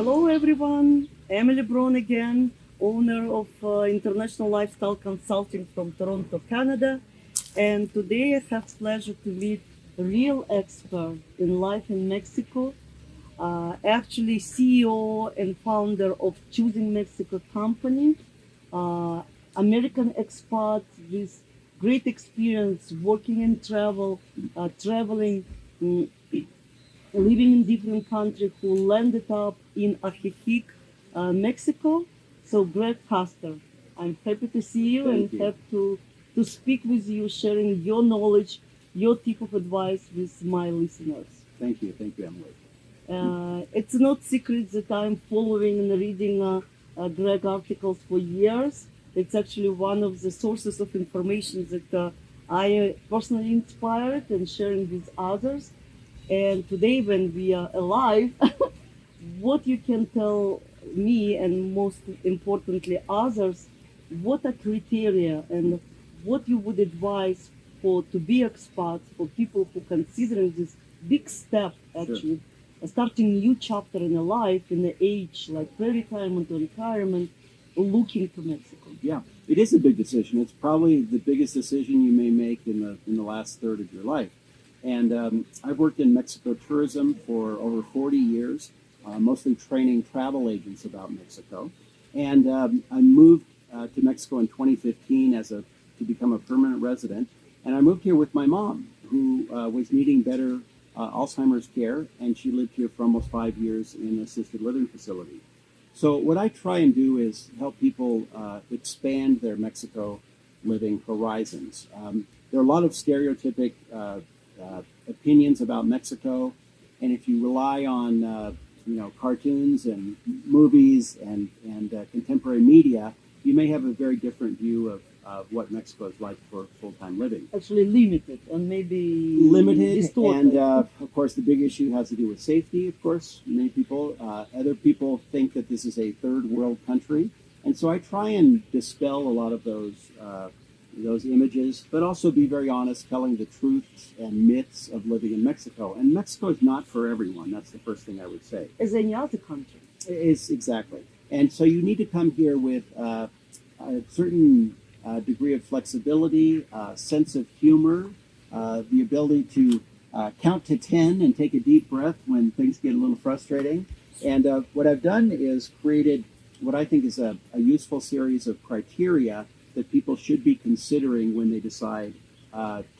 Hello, everyone. Emily Braun again, owner of International Lifestyle Consulting from Toronto, Canada. And today I have pleasure to meet a real expert in life in Mexico, actually CEO and founder of Choosing Mexico company, uh, American expat with great experience working in travel, traveling, mm, living in different countries, who landed up in Ajijic, Mexico. So Greg Custer, I'm happy to see you and Thank you. happy to speak with you, sharing your knowledge, your tip of advice with my listeners. Thank you. Thank you, Emily. It's not secret that I'm following and reading Greg articles for years. It's actually one of the sources of information that I personally inspired and sharing with others. And today, when we are alive, what you can tell me and most importantly others, what are criteria and what you would advise for to be expats for people who considering this big step actually starting new chapter in a life in the age like pre-retirement or retirement looking to Mexico. Yeah, it is a big decision. It's probably the biggest decision you may make in the last third of your life. And I've worked in Mexico tourism for over 40 years, mostly training travel agents about Mexico. And I moved to Mexico in 2015 to become a permanent resident. And I moved here with my mom, who was needing better Alzheimer's care, and she lived here for almost 5 years in an assisted living facility. So what I try and do is help people expand their Mexico living horizons. There are a lot of stereotypic opinions about Mexico, and if you rely on cartoons and movies and contemporary media, you may have a very different view of what Mexico is like for full-time living. Actually limited and maybe Limited, distorted. and of course the big issue has to do with safety. Of course, many people, other people think that this is a third world country, and so I try and dispel a lot of those images, but also be very honest, telling the truths and myths of living in Mexico. And Mexico is not for everyone. That's the first thing I would say. As any other country. It's exactly. And so you need to come here with a certain degree of flexibility, sense of humor, the ability to count to 10 and take a deep breath when things get a little frustrating. And what I've done is created what I think is a useful series of criteria that people should be considering when they decide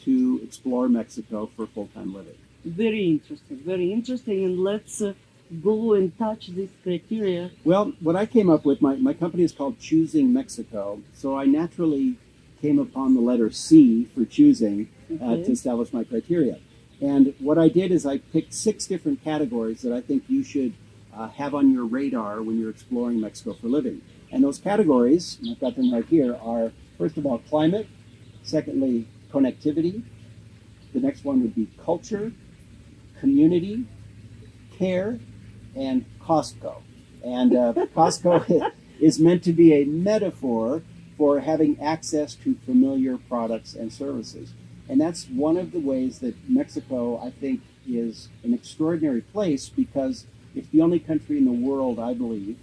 to explore Mexico for full-time living. Very interesting, very interesting. And let's go and touch this criteria. Well, what I came up with, my company is called Choosing Mexico. So I naturally came upon the letter C for choosing to establish my criteria. And what I did is I picked 6 different categories that I think you should have on your radar when you're exploring Mexico for living. And those categories, and I've got them right here, are first of all climate, secondly connectivity, the next one would be culture, community, care, and Costco. And Costco is meant to be a metaphor for having access to familiar products and services. And that's one of the ways that Mexico, I think, is an extraordinary place, because it's the only country in the world, I believe,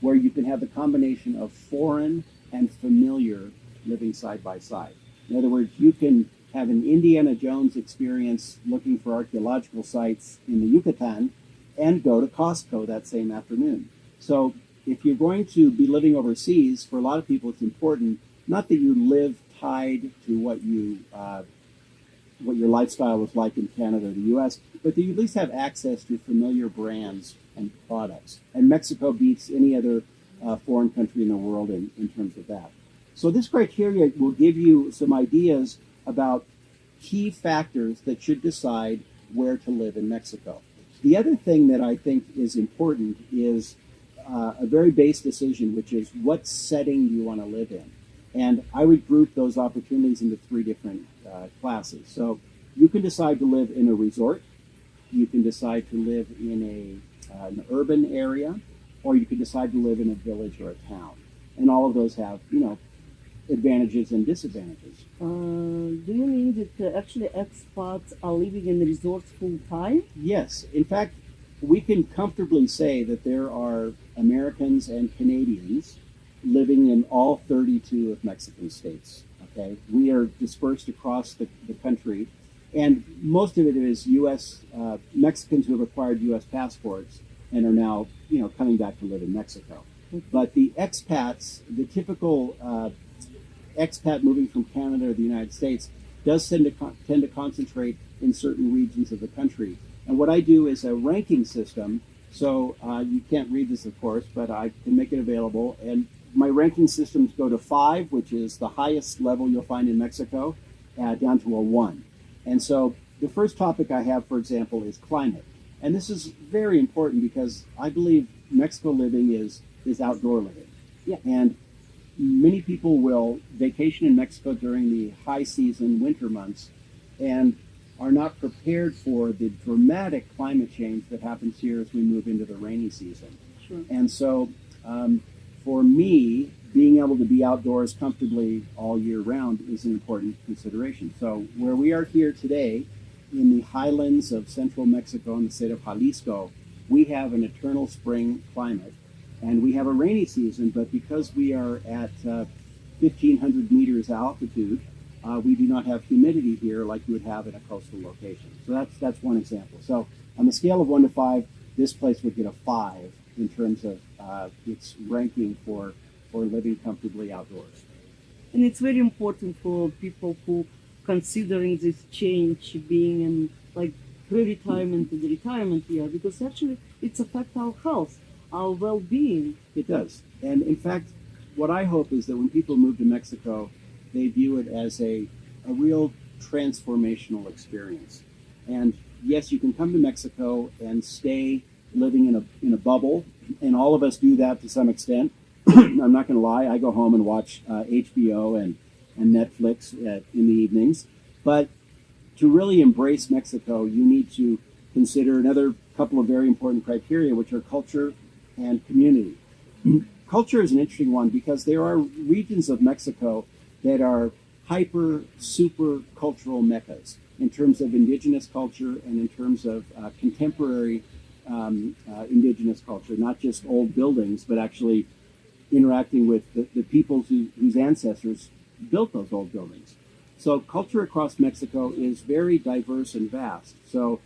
where you can have the combination of foreign and familiar living side by side. In other words, you can have an Indiana Jones experience looking for archaeological sites in the Yucatan and go to Costco that same afternoon. So if you're going to be living overseas, for a lot of people it's important, not that you live tied to what your lifestyle was like in Canada or the U.S., but that you at least have access to familiar brands and products. And Mexico beats any other foreign country in the world in terms of that. So this criteria will give you some ideas about key factors that should decide where to live in Mexico. The other thing that I think is important is a very base decision, which is what setting do you want to live in? And I would group those opportunities into 3 different classes. So you can decide to live in a resort, you can decide to live in an urban area, or you can decide to live in a village or a town. And all of those have, advantages and disadvantages. Do you mean that actually expats are living in resorts full time? Yes. In fact, we can comfortably say that there are Americans and Canadians living in all 32 of Mexican states. Okay, we are dispersed across the country, and most of it is U.S. Mexicans who have acquired U.S. passports and are now, coming back to live in Mexico. But the expats, the typical expat moving from Canada or the United States, does tend to concentrate in certain regions of the country. And what I do is a ranking system. So you can't read this, of course, but I can make it available. And my ranking systems go to 5, which is the highest level you'll find in Mexico, down to a 1. And so the first topic I have, for example, is climate. And this is very important because I believe Mexico living is outdoor living. Yeah. And many people will vacation in Mexico during the high season, winter months, and are not prepared for the dramatic climate change that happens here as we move into the rainy season. Sure. And so for me, being able to be outdoors comfortably all year round is an important consideration. So where we are here today in the highlands of central Mexico in the state of Jalisco, we have an eternal spring climate. And we have a rainy season, but because we are at 1,500 meters altitude, we do not have humidity here like you would have in a coastal location. So that's one example. So on the scale of 1 to 5, this place would get a 5 in terms of its ranking for living comfortably outdoors. And it's very important for people who considering this change being in like pre-retirement and retirement year, because actually it's affect our health, our well-being. It does. And in fact, what I hope is that when people move to Mexico, they view it as a real transformational experience. And yes, you can come to Mexico and stay living in a bubble, and all of us do that to some extent. I'm not going to lie, I go home and watch HBO and Netflix in the evenings. But to really embrace Mexico, you need to consider another couple of very important criteria, which are culture and community. Culture is an interesting one because there are regions of Mexico that are super cultural meccas in terms of indigenous culture and in terms of contemporary indigenous culture, not just old buildings, but actually interacting with the peoples whose ancestors built those old buildings. So culture across Mexico is very diverse and vast. So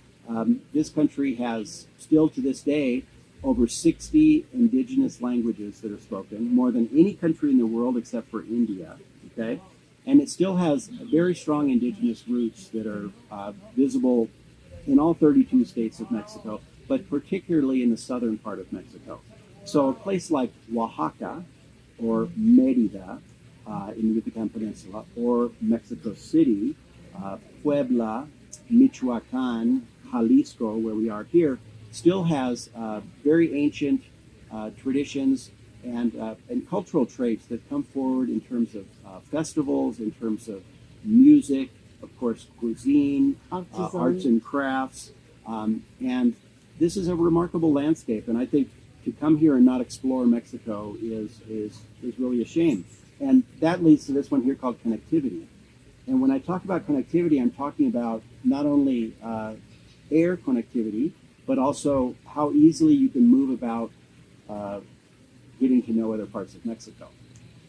this country has still to this day over 60 indigenous languages that are spoken, more than any country in the world except for India. Okay, and it still has very strong indigenous roots that are visible in all 32 states of Mexico, but particularly in the southern part of Mexico. So a place like Oaxaca or Mérida in the Yucatan Peninsula, or Mexico City, Puebla, Michoacan, Jalisco, where we are here, still has very ancient traditions and cultural traits that come forward in terms of festivals, in terms of music, of course, cuisine, arts and crafts. And this is a remarkable landscape. And I think to come here and not explore Mexico is really a shame. And that leads to this one here called connectivity. And when I talk about connectivity, I'm talking about not only air connectivity, but also how easily you can move about getting to know other parts of Mexico.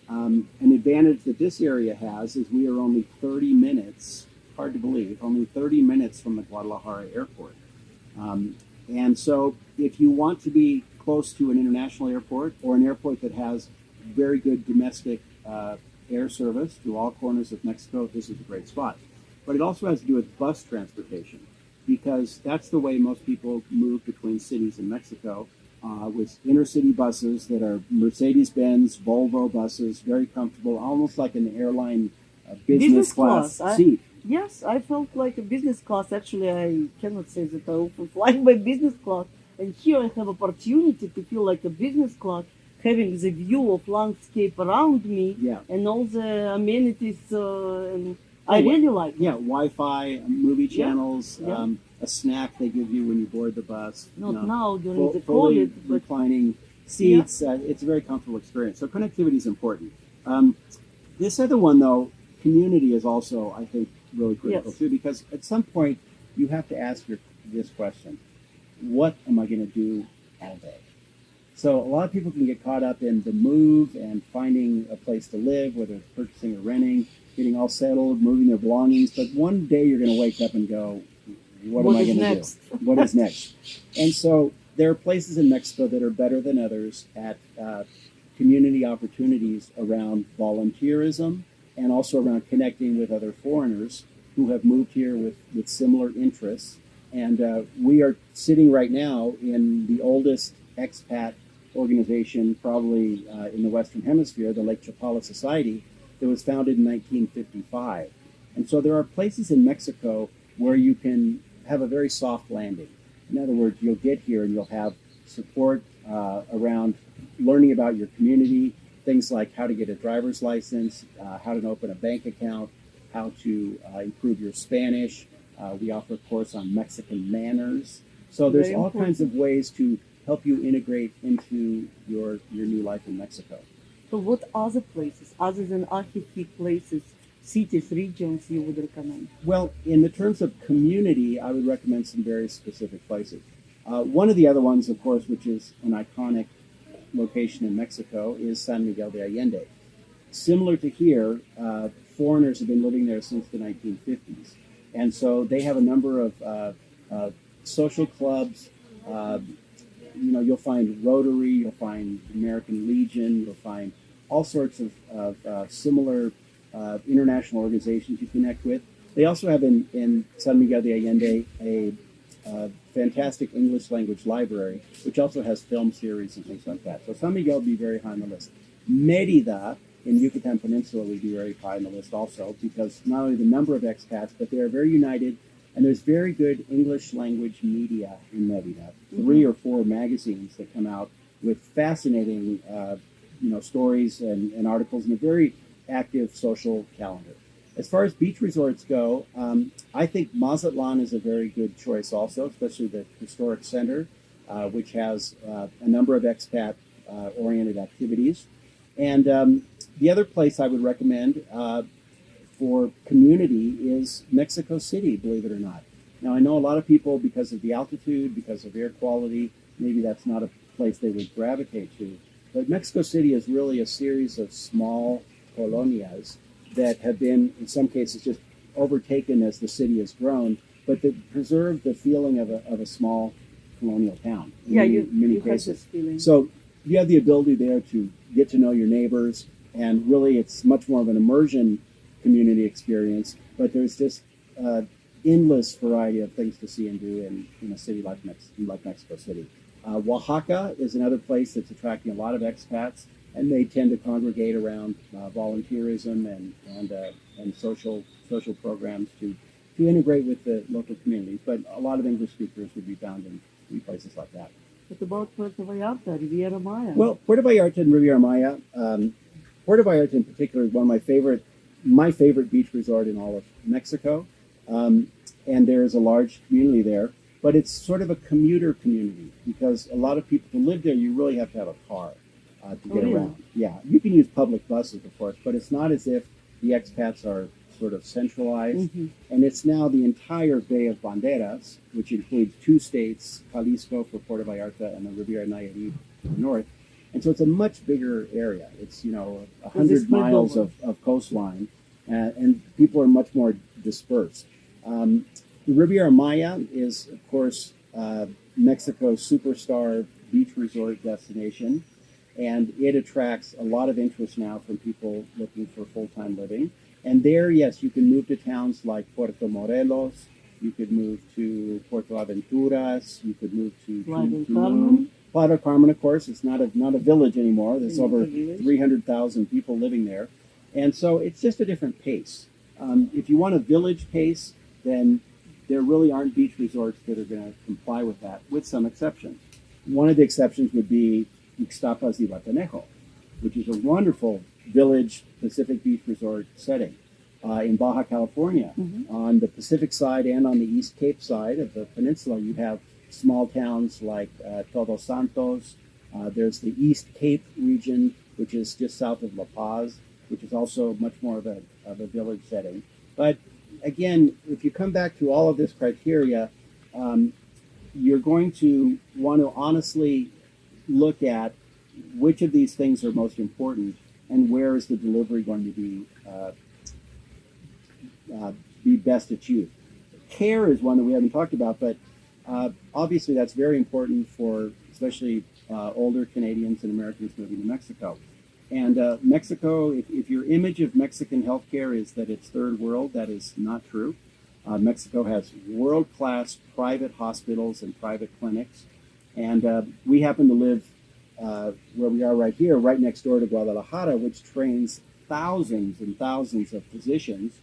An advantage that this area has is we are only 30 minutes, hard to believe, only 30 minutes from the Guadalajara airport. And so if you want to be close to an international airport or an airport that has very good domestic air service to all corners of Mexico, this is a great spot. But it also has to do with bus transportation, because that's the way most people move between cities in Mexico, with intercity buses that are Mercedes-Benz, Volvo buses, very comfortable, almost like an airline business class seat. Yes, I felt like a business class. Actually, I cannot say that I often fly by business class. And here I have opportunity to feel like a business class, having the view of landscape around me and all the amenities. And I really like it. Yeah, Wi-Fi, movie channels, a snack they give you when you board the bus. Not now during the fully COVID, but reclining seats. It's a very comfortable experience. So connectivity is important. This other one, though, community is also, I think, really critical too, because at some point you have to ask this question: what am I going to do all day? So a lot of people can get caught up in the move and finding a place to live, whether it's purchasing or renting, getting all settled, moving their belongings. But one day you're going to wake up and go, what am I going to do? What is next? And so there are places in Mexico that are better than others at community opportunities around volunteerism and also around connecting with other foreigners who have moved here with similar interests. And we are sitting right now in the oldest expat organization probably in the Western Hemisphere, the Lake Chapala Society, that was founded in 1955. And so there are places in Mexico where you can have a very soft landing. In other words, you'll get here and you'll have support around learning about your community, things like how to get a driver's license, how to open a bank account, how to improve your Spanish. We offer a course on Mexican manners. So there's all kinds of ways to help you integrate into your new life in Mexico. So what other places, other than Ajijic places, cities, regions you would recommend? Well, in the terms of community, I would recommend some very specific places. One of the other ones, of course, which is an iconic location in Mexico, is San Miguel de Allende. Similar to here, foreigners have been living there since the 1950s. And so they have a number of social clubs. You'll find Rotary, you'll find American Legion, you'll find all sorts of similar international organizations you connect with. They also have in San Miguel de Allende a fantastic English language library, which also has film series and things like that. So San Miguel would be very high on the list. Merida in Yucatan Peninsula would be very high on the list also, because not only the number of expats, but they are very united, and there's very good English language media in Merida. 3 or 4 magazines that come out with fascinating stories and articles, and a very active social calendar. As far as beach resorts go, I think Mazatlan is a very good choice also, especially the historic center, which has a number of expat-oriented activities. And the other place I would recommend for community is Mexico City, believe it or not. Now, I know a lot of people, because of the altitude, because of air quality, maybe that's not a place they would gravitate to. But Mexico City is really a series of small colonias that have been, in some cases, just overtaken as the city has grown, but that preserve the feeling of a small colonial town. You have this feeling. So you have the ability there to get to know your neighbors, and really it's much more of an immersion community experience, but there's just endless variety of things to see and do in a city like Mexico City. Oaxaca is another place that's attracting a lot of expats, and they tend to congregate around volunteerism and social programs to integrate with the local communities. But a lot of English speakers would be found in places like that. What about Puerto Vallarta, Riviera Maya? Well, Puerto Vallarta and Riviera Maya. Puerto Vallarta in particular is one of my favorite beach resort in all of Mexico. And there is a large community there, but it's sort of a commuter community, because a lot of people to live there, you really have to have a car to get around. Yeah, you can use public buses, of course, but it's not as if the expats are sort of centralized. And it's now the entire Bay of Banderas, which includes 2 states, Jalisco for Puerto Vallarta and the Riviera Nayarit to the north. And so it's a much bigger area. It's 100 miles of coastline, and people are much more dispersed. The Riviera Maya is, of course, Mexico's superstar beach resort destination, and it attracts a lot of interest now from people looking for full-time living. And there, yes, you can move to towns like Puerto Morelos, you could move to Puerto Aventuras, you could move to Tulum. Playa del Carmen, of course, it's not a village anymore. There's over 300,000 people living there. And so it's just a different pace. If you want a village pace, then there really aren't beach resorts that are going to comply with that, with some exceptions. One of the exceptions would be Ixtapas y Guatanejo, which is a wonderful village Pacific beach resort setting in Baja California. On the Pacific side and on the East Cape side of the peninsula, you have small towns like Todos Santos. There's the East Cape region, which is just south of La Paz, which is also much more of a village setting. But again, if you come back to all of this criteria, you're going to want to honestly look at which of these things are most important and where is the delivery going to be best achieved. Care is one that we haven't talked about, but obviously that's very important for especially older Canadians and Americans moving to Mexico. And Mexico, if your image of Mexican healthcare is that it's third world, that is not true. Mexico has world-class private hospitals and private clinics. And we happen to live where we are right here, right next door to Guadalajara, which trains thousands and thousands of physicians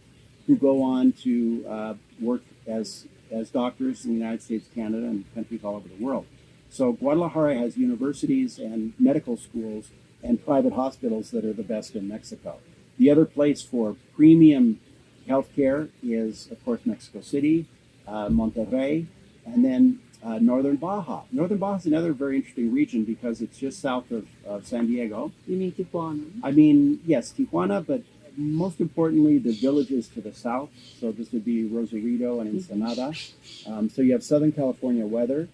who go on to work as doctors in the United States, Canada, and countries all over the world. So Guadalajara has universities and medical schools and private hospitals that are the best in Mexico. The other place for premium healthcare is, of course, Mexico City, Monterrey, and then Northern Baja. Northern Baja is another very interesting region because it's just south of San Diego. You mean Tijuana? I mean, yes, Tijuana, but most importantly, the villages to the south. So this would be Rosarito and Ensenada. So you have Southern California weather.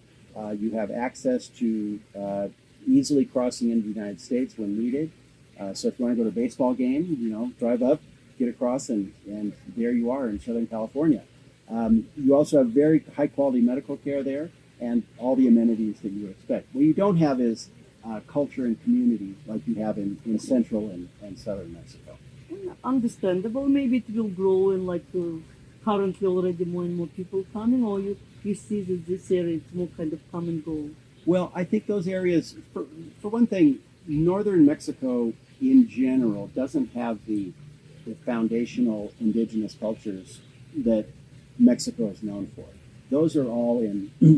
You have access to easily crossing into the United States when needed. So if you want to go to a baseball game, drive up, get across, and there you are in Southern California. You also have very high quality medical care there and all the amenities that you would expect. What you don't have is culture and community like you have in central and southern Mexico. Understandable. Maybe it will grow and currently already more and more people coming, or you see that this area is more kind of come and go. Well, I think those areas, for one thing, northern Mexico in general doesn't have the foundational indigenous cultures that Mexico is known for. Those are all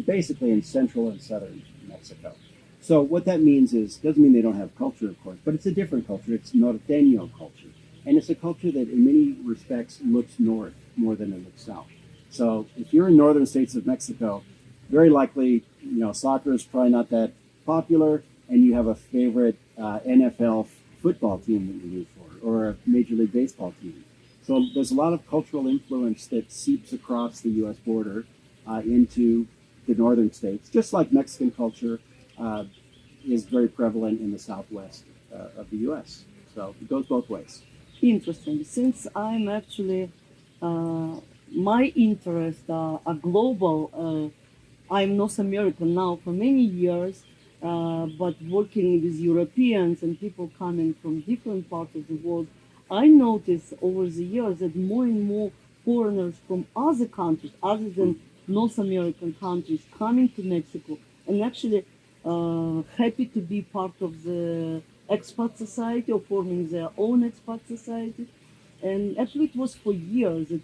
basically in central and southern Mexico. So what that means doesn't mean they don't have culture, of course, but it's a different culture. It's norteño culture. And it's a culture that in many respects looks north more than it looks south. So if you're in northern states of Mexico, very likely, soccer is probably not that popular, and you have a favorite NFL football team that you root for, or a Major League Baseball team. So there's a lot of cultural influence that seeps across the U.S. border into the northern states, just like Mexican culture is very prevalent in the southwest of the U.S. So it goes both ways. Interesting. Since I'm actually, my interests are global. I'm North American now for many years, but working with Europeans and people coming from different parts of the world, I noticed over the years that more and more foreigners from other countries, other than North American countries, coming to Mexico and actually happy to be part of the expat society or forming their own expat society. And actually it was for years that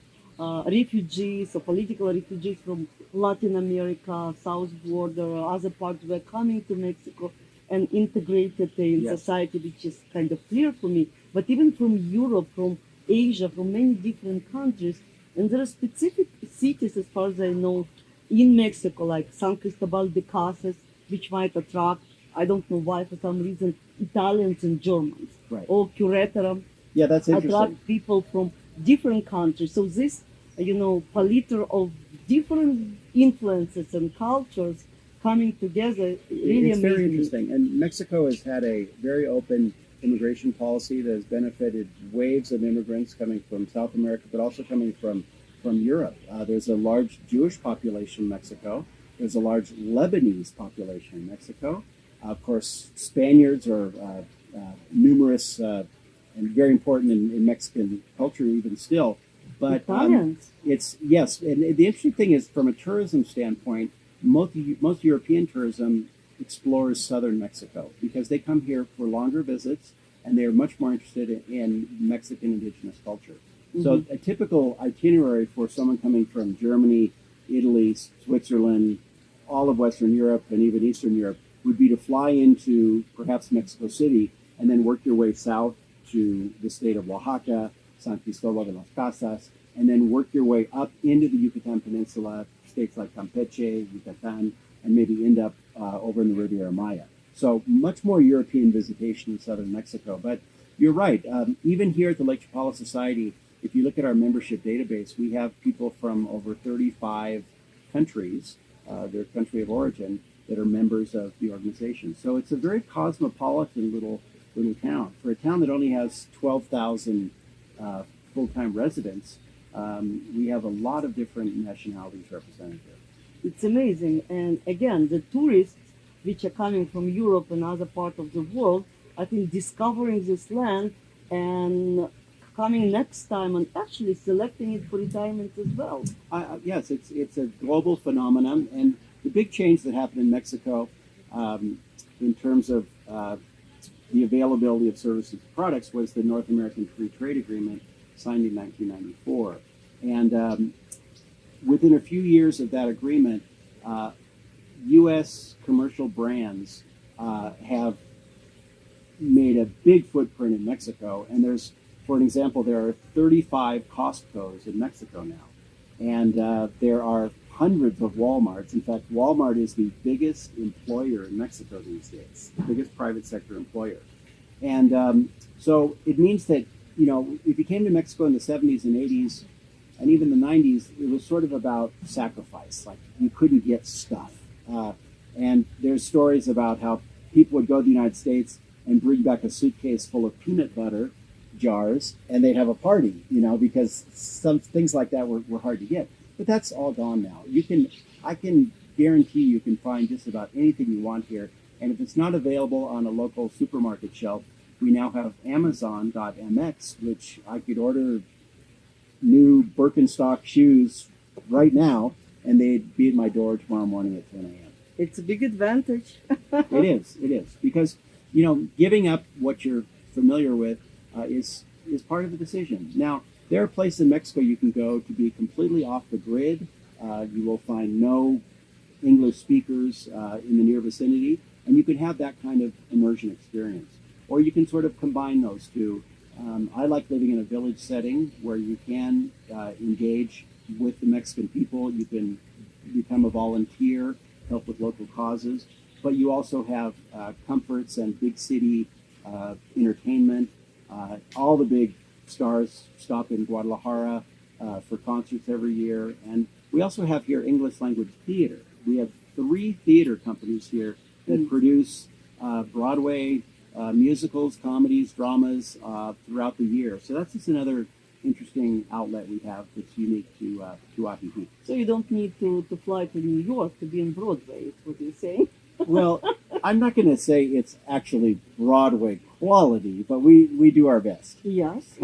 refugees or political refugees from Latin America, South border, other parts were coming to Mexico and integrated in society, which is kind of clear for me. But even from Europe, from Asia, from many different countries, and there are specific cities, as far as I know, in Mexico, like San Cristobal de Casas, which might attract, I don't know why, for some reason, Italians and Germans. Right. Or Querétaro. Yeah, that's interesting. Attract people from different countries. So this, palette of different influences and cultures coming together really it's very amazing. interesting. And Mexico has had a very open immigration policy that has benefited waves of immigrants coming from South America, but also coming from Europe. There's a large Jewish population in Mexico. There's a large Lebanese population in Mexico. Of course, Spaniards are numerous and very important in Mexican culture even still. But it's, yes, and the interesting thing is from a tourism standpoint, most European tourism explores southern Mexico because they come here for longer visits and they're much more interested in Mexican indigenous culture. Mm-hmm. So a typical itinerary for someone coming from Germany, Italy, Switzerland, all of Western Europe and even Eastern Europe would be to fly into perhaps Mexico City and then work your way south to the state of Oaxaca, San Cristobal de las Casas, and then work your way up into the Yucatan Peninsula, states like Campeche, Yucatan, and maybe end up over in the Riviera Maya. So much more European visitation in southern Mexico. But you're right. Even here at the Lake Chapala Society, if you look at our membership database, we have people from over 35 countries their country of origin that are members of the organization. So it's a very cosmopolitan little town. For a town that only has 12,000 full-time residents, we have a lot of different nationalities represented here. It's amazing. And again, the tourists which are coming from Europe and other parts of the world, I think discovering this land and coming next time and actually selecting it for retirement as well. Yes, it's a global phenomenon, and the big change that happened in Mexico in terms of the availability of services and products was the North American Free Trade Agreement signed in 1994. And within a few years of that agreement, U.S. commercial brands have made a big footprint in Mexico. And there's, for an example, there are 35 Costco's in Mexico now. And there are hundreds of Walmarts. In fact, Walmart is the biggest employer in Mexico these days, the biggest private sector employer. And so it means that, you know, if you came to Mexico in the 70s and 80s, and even the 90s, it was sort of about sacrifice. Like, you couldn't get stuff. And there's stories about how people would go to the United States and bring back a suitcase full of peanut butter jars, and they'd have a party, you know, because some things like that were hard to get. But that's all gone now. I can guarantee you can find just about anything you want here. And if it's not available on a local supermarket shelf, we now have Amazon.mx, which I could order new Birkenstock shoes right now, and they'd be at my door tomorrow morning at 10 a.m. It's a big advantage. It is. Because, you know, giving up what you're familiar with is part of the decision. Now, there are places in Mexico you can go to be completely off the grid. You will find no English speakers in the near vicinity, and you can have that kind of immersion experience. Or you can sort of combine those two. I like living in a village setting where you can engage with the Mexican people. You can become a volunteer, help with local causes, but you also have comforts and big city entertainment. All the big stars stop in Guadalajara for concerts every year. And we also have here English language theater. We have 3 theater companies here that produce Broadway musicals, comedies, dramas throughout the year. So that's just another interesting outlet we have that's unique to Ajijic. So you don't need to fly to New York to be in Broadway, is what you're saying? Well, I'm not going to say it's actually Broadway quality, but we do our best. Yes.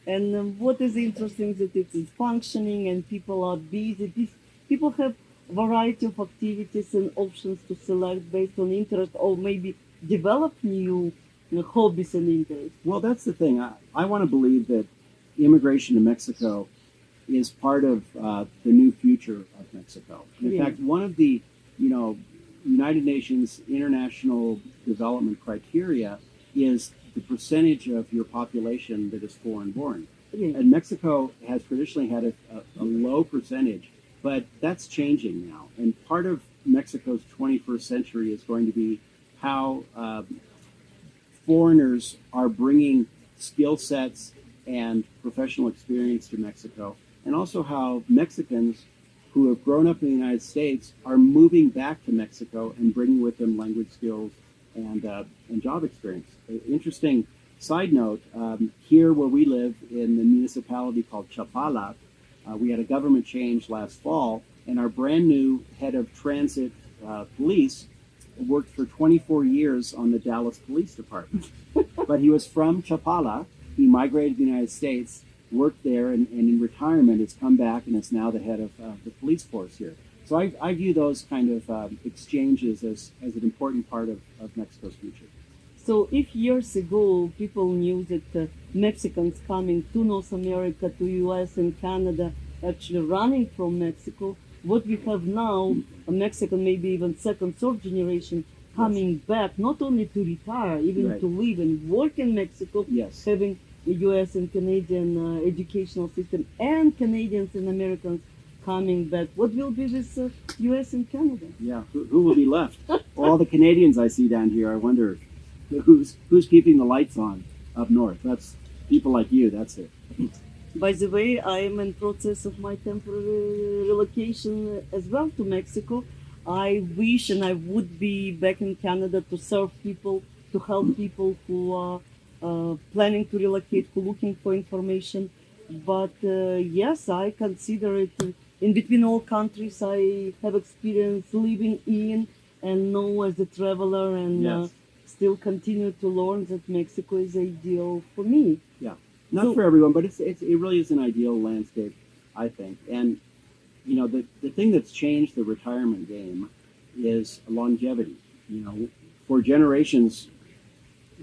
And what is interesting that it is functioning and people are busy. People have a variety of activities and options to select based on interest, or maybe develop new hobbies and interests. Well, that's the thing. I want to believe that immigration to Mexico is part of the new future of Mexico. In fact, one of the, United Nations International Development criteria is the percentage of your population that is foreign-born. And Mexico has traditionally had a low percentage, but that's changing now. And part of Mexico's 21st century is going to be how foreigners are bringing skill sets and professional experience to Mexico, and also how Mexicans who have grown up in the United States are moving back to Mexico and bringing with them language skills and job experience. Interesting side note, here where we live in the municipality called Chapala, we had a government change last fall, and our brand new head of transit police worked for 24 years on the Dallas Police Department. But he was from Chapala. He migrated to the United States, worked there, and in retirement has come back and is now the head of the police force here. So I view those kind of exchanges as an important part of Mexico's future. So if years ago people knew that Mexicans coming to North America, to US and Canada, actually running from Mexico, what we have now, a Mexican, maybe even second, third generation, coming back, not only to retire, even to live and work in Mexico, having the US and Canadian educational system, and Canadians and Americans coming back. What will be this US and Canada? Yeah, who will be left? All the Canadians I see down here, I wonder who's keeping the lights on up north. That's people like you, that's it. By the way, I am in process of my temporary relocation as well to Mexico. I wish and I would be back in Canada to serve people, to help people who are planning to relocate, who looking for information. But yes, I consider it in between all countries. I have experience living in and know as a traveler and Yes. still continue to learn that Mexico is ideal for me. Yeah. Not So- for everyone, but it really is an ideal landscape, I think. And the thing that's changed the retirement game is longevity. For generations,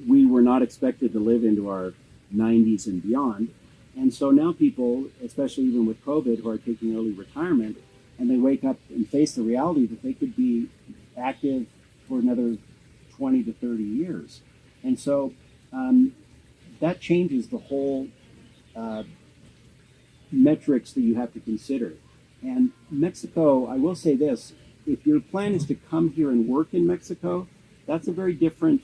we were not expected to live into our 90s and beyond. And so now people, especially even with COVID, who are taking early retirement, and they wake up and face the reality that they could be active for another 20 to 30 years. And so um, that changes the whole uh, metrics that you have to consider. And Mexico, I will say this: if your plan is to come here and work in Mexico, that's a very different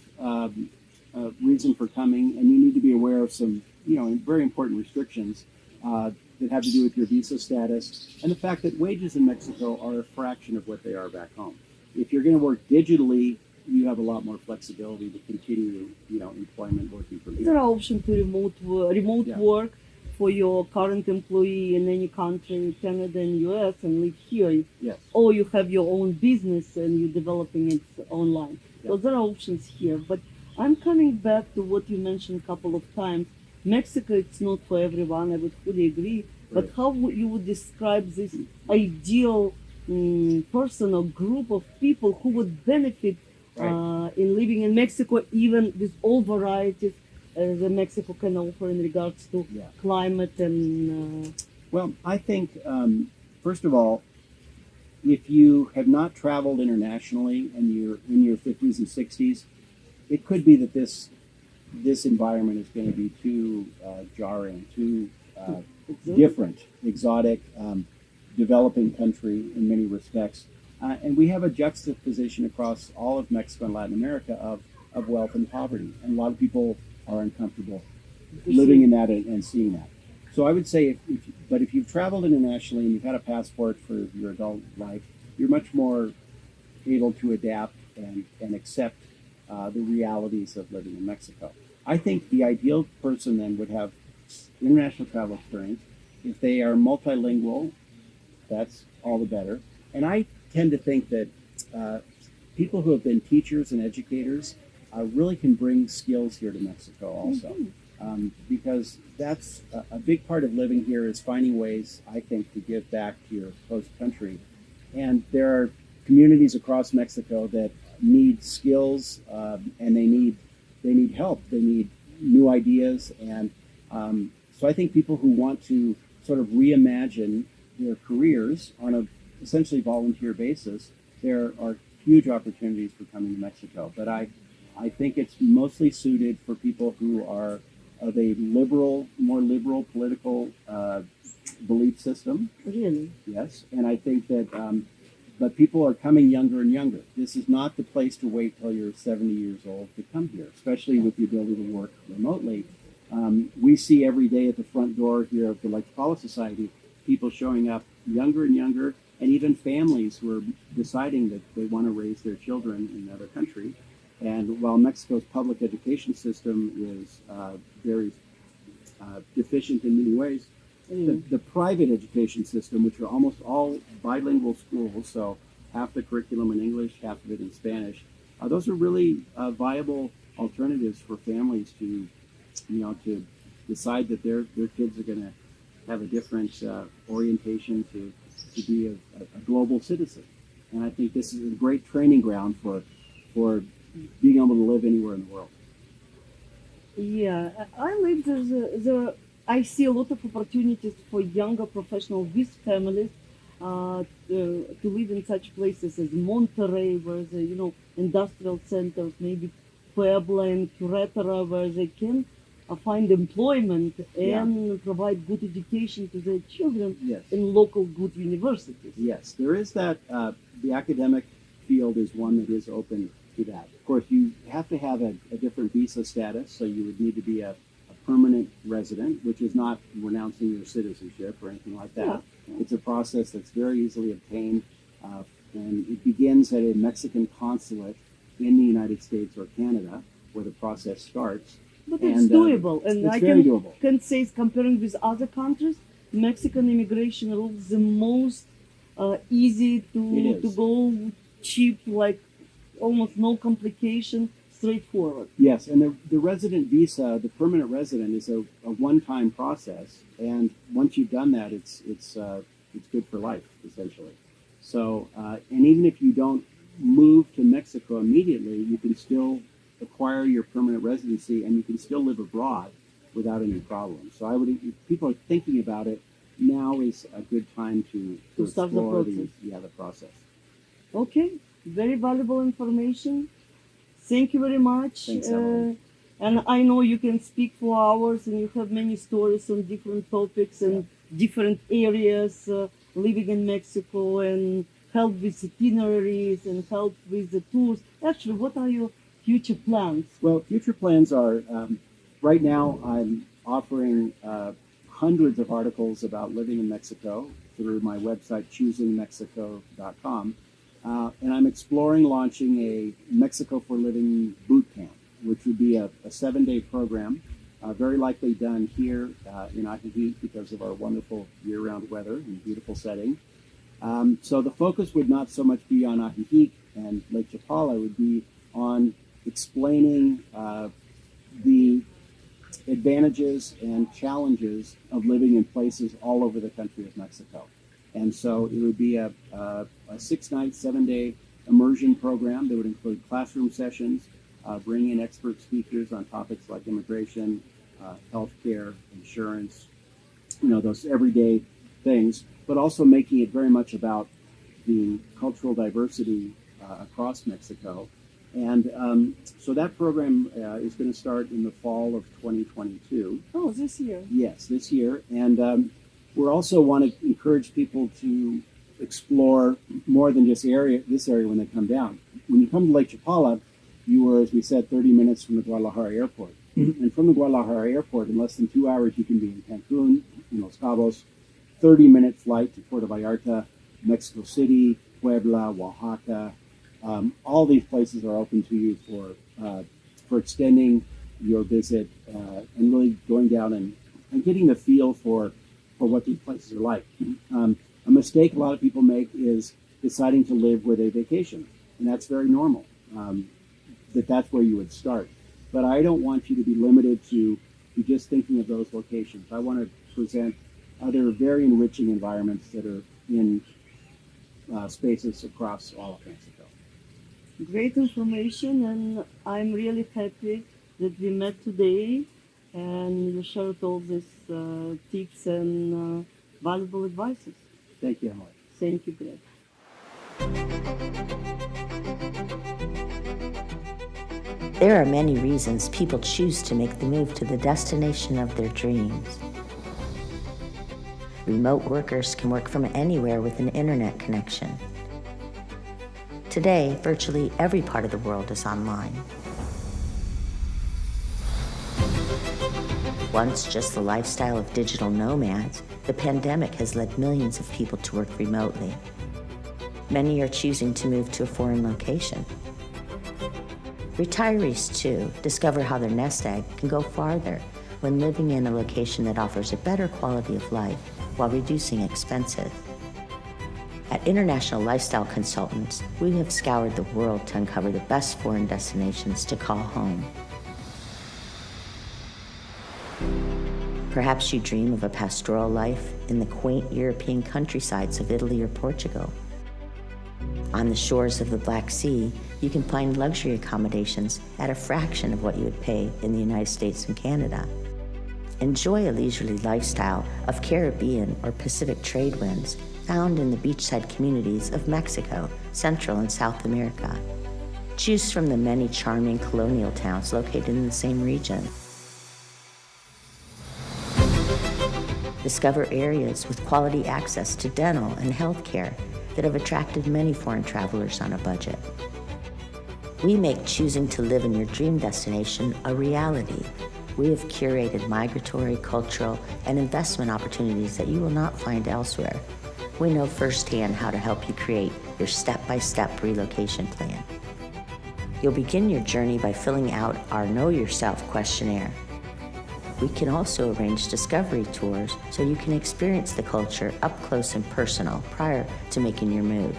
reason for coming, and you need to be aware of some, very important restrictions that have to do with your visa status and the fact that wages in Mexico are a fraction of what they are back home. If you're going to work digitally, you have a lot more flexibility to continue, employment working from There here. are options to remote Yeah. work for your current employee in any country, Canada and US, and live here. Yes. Or you have your own business and you're developing it online. Yeah. So there are options here. But I'm coming back to what you mentioned a couple of times. Mexico, it's not for everyone. I would fully agree. But Right. how would you would describe this ideal person or group of people who would benefit Right. in living in Mexico, even with all varieties that Mexico can offer in regards to Yeah. climate and Well, I think, first of all, if you have not traveled internationally and you're in your 50s and 60s, it could be that this environment is going to be too jarring, too different, exotic, developing country in many respects. And we have a juxtaposition across all of Mexico and Latin America of wealth and poverty. And a lot of people are uncomfortable living in that and seeing that. So I would say, but if you've traveled internationally and you've had a passport for your adult life, you're much more able to adapt and accept the realities of living in Mexico. I think the ideal person then would have international travel experience. If they are multilingual, that's all the better. And I tend to think that people who have been teachers and educators really can bring skills here to Mexico also. Because that's a big part of living here is finding ways, I think, to give back to your host country. And there are communities across Mexico that need skills and they need help. They need new ideas. And so I think people who want to sort of reimagine their careers on a essentially volunteer basis, there are huge opportunities for coming to Mexico. But I think it's mostly suited for people who are of a more liberal political belief system. really. Yes, and I think that, but people are coming younger and younger. This is not the place to wait till you're 70 years old to come here, especially with the ability to work remotely. We see every day at the front door here of the Electrical Society, people showing up younger and younger, and even families who are deciding that they want to raise their children in another country. And while Mexico's public education system is very deficient in many ways, the private education system, which are almost all bilingual schools, so half the curriculum in English, half of it in Spanish, those are really viable alternatives for families to, to decide that their kids are going to have a different orientation to be a global citizen. And I think this is a great training ground for being able to live anywhere in the world. Yeah, I live I see a lot of opportunities for younger professionals with families to live in such places as Monterrey, where the industrial centers, maybe Puebla and Querétaro, where they can find employment and provide good education to their children Yes. in local good universities. Yes, there is that. The academic field is one that is open to that. Of course, you have to have a different visa status, so you would need to be a permanent resident, which is not renouncing your citizenship or anything like that. Yeah. It's a process that's very easily obtained, and it begins at a Mexican consulate in the United States or Canada, where the process starts. But it's doable, and it's I very doable. can say, comparing with other countries, Mexican immigration rules the most easy to go, cheap, like almost no complication, straightforward. Yes, and the resident visa, the permanent resident, is a one-time process, and once you've done that, it's good for life, essentially. So, and even if you don't move to Mexico immediately, you can still acquire your permanent residency, and you can still live abroad without any problem. So, if people are thinking about it, now is a good time to start the explore process. the process. Okay, very valuable information. Thank you very much. Thanks, Emily. And I know you can speak for hours, and you have many stories on different topics and different areas, living in Mexico, and help with itineraries and help with the tours. Actually, what are your future plans? Well, future plans are, right now I'm offering hundreds of articles about living in Mexico through my website, choosingmexico.com. And I'm exploring launching a Mexico for Living boot camp, which would be a 7-day program, very likely done here in Ajijic because of our wonderful year-round weather and beautiful setting. So the focus would not so much be on Ajijic and Lake Chapala, it would be on explaining the advantages and challenges of living in places all over the country of Mexico. And so it would be a 6-night, 7-day immersion program that would include classroom sessions, bring in expert speakers on topics like immigration, healthcare, insurance, those everyday things, but also making it very much about the cultural diversity across Mexico. And so that program is going to start in the fall of 2022. Oh, this year. Yes, this year. And we also want to encourage people to explore more than just this area when they come down. When you come to Lake Chapala, you were, as we said, 30 minutes from the Guadalajara airport. And from the Guadalajara airport, in less than 2 hours, you can be in Cancun, Los Cabos, 30-minute flight to Puerto Vallarta, Mexico City, Puebla, Oaxaca. All these places are open to you for extending your visit and really going down and getting the feel for what these places are like. A mistake a lot of people make is deciding to live where they vacation, and that's very normal. That's where you would start. But I don't want you to be limited to just thinking of those locations. I want to present other very enriching environments that are in spaces across all of Mexico. Great information, and I'm really happy that we met today and you shared all these tips and valuable advices. Thank you, Emily. Thank you, Greg. There are many reasons people choose to make the move to the destination of their dreams. Remote workers can work from anywhere with an internet connection. Today, virtually every part of the world is online. Once just the lifestyle of digital nomads, the pandemic has led millions of people to work remotely. Many are choosing to move to a foreign location. Retirees, too, discover how their nest egg can go farther when living in a location that offers a better quality of life while reducing expenses. At International Lifestyle Consultants, we have scoured the world to uncover the best foreign destinations to call home. Perhaps you dream of a pastoral life in the quaint European countrysides of Italy or Portugal. On the shores of the Black Sea, you can find luxury accommodations at a fraction of what you would pay in the United States and Canada. Enjoy a leisurely lifestyle of Caribbean or Pacific trade winds found in the beachside communities of Mexico, Central and South America. Choose from the many charming colonial towns located in the same region. Discover areas with quality access to dental and health care that have attracted many foreign travelers on a budget. We make choosing to live in your dream destination a reality We have curated migratory, cultural, and investment opportunities that you will not find elsewhere. We know firsthand how to help you create your step-by-step relocation plan. You'll begin your journey by filling out our Know Yourself questionnaire. We can also arrange discovery tours so you can experience the culture up close and personal prior to making your move.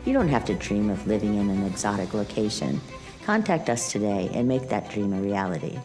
You don't have to dream of living in an exotic location. Contact us today and make that dream a reality.